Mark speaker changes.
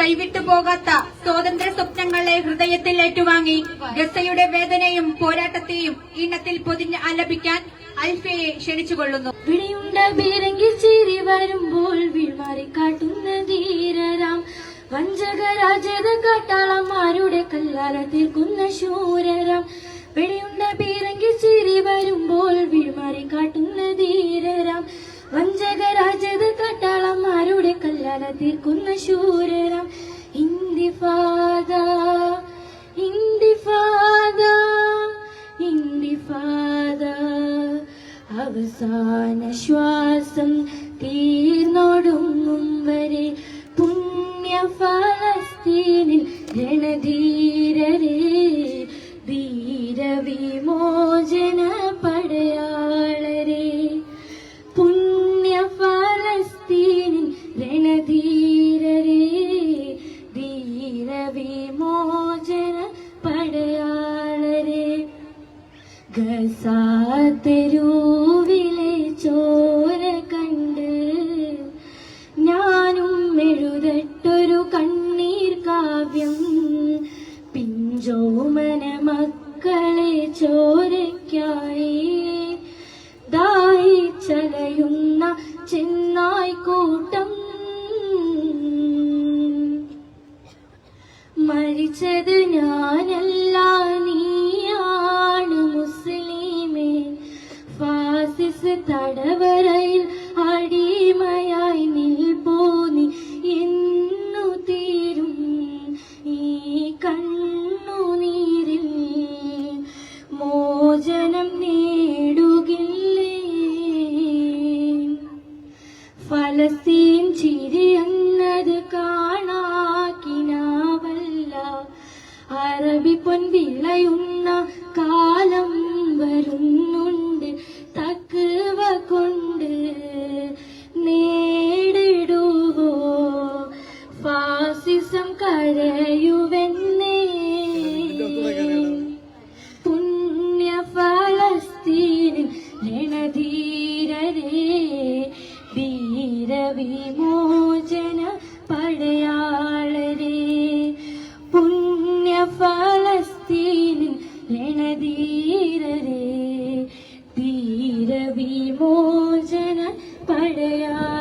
Speaker 1: കൈവിട്ടു പോകാത്ത സ്വാതന്ത്ര്യ സ്വപ്നങ്ങളെ ഹൃദയത്തിൽ ഏറ്റുവാങ്ങി ഗസയുടെ വേദനയും പോരാട്ടത്തെയും ഈണത്തിൽ പൊതിഞ്ഞ് ആലപിക്കാൻ അൽഫയെ ക്ഷണിച്ചുകൊള്ളുന്നു.
Speaker 2: വിളിയുണ്ട ബീരങ്കി ചിരി വരുമ്പോൾ വീഴ്മാറി കാട്ടുന്ന ധീരരാം വഞ്ചകരാജത കാട്ടാളന്മാരുടെ കല്ലാല തീർക്കുന്ന ശൂരരാം. വെടിയുണ്ട ബീരങ്കി ചിരി വരുമ്പോൾ വീഴ്മാറി കാട്ടുന്ന ധീരരാം വഞ്ചകരാജത കാട്ടാളന്മാരുടെ കല്ലാല തീർക്കുന്ന ശൂരരാം. ഇന്തിഫാദ ഇന്തിഫാദ ഇന്തിഫാദ അവസാന ശ്വാസം തീർന്നൊടുങ്ങും വരെ പുണ്യ ഫലസ്തീനിൽ രണധീരരെ ധീരവിമോചന പടയാളരെ പുണ്യ ഫലസ്തീനിൽ രണധീരരെ ധീരവിമോചന പടയാളരെ. ഗസാ തെരുവിലെ ചോര കണ്ട് ഞാനും എഴുതട്ടൊരു കണ്ണീർ കാവ്യം. പിഞ്ചോമന മക്കളെ ചോരയ്ക്കായി ദാഹിച്ചലയുന്ന ചെന്നായ്ക്കൂട്ടം. മരിച്ചത് ഞാനല്ല നീയാണ് മുസ്ലിമേ. ഫാസിസ് തടവറയിൽ അടിമയായി നിൽപ്പോന്നി എന്നു തീരും ഈ കണ്ണുനീരിൽ മോചനം നേടുകില്ലേ. ഫലസ്തീൻ ചിരിയെന്നത് കാണാക്കിനാവല്ല. അറബി പൊൻവിളയുന്ന കാലം വരുന്നുണ്ട്. തഖ്വ കൊണ്ട് നേടിടുവോ ഫാസിസം കരയുവെന്നേ. പുണ്യ ഫലസ്തീനിൽ രണധീരരെ ധീരവിമോചന പടയാളരെ പുണ്യ ഫലസ്തീനിൽ രണധീരരെ ധീരവിമോചന പടയാളരെ.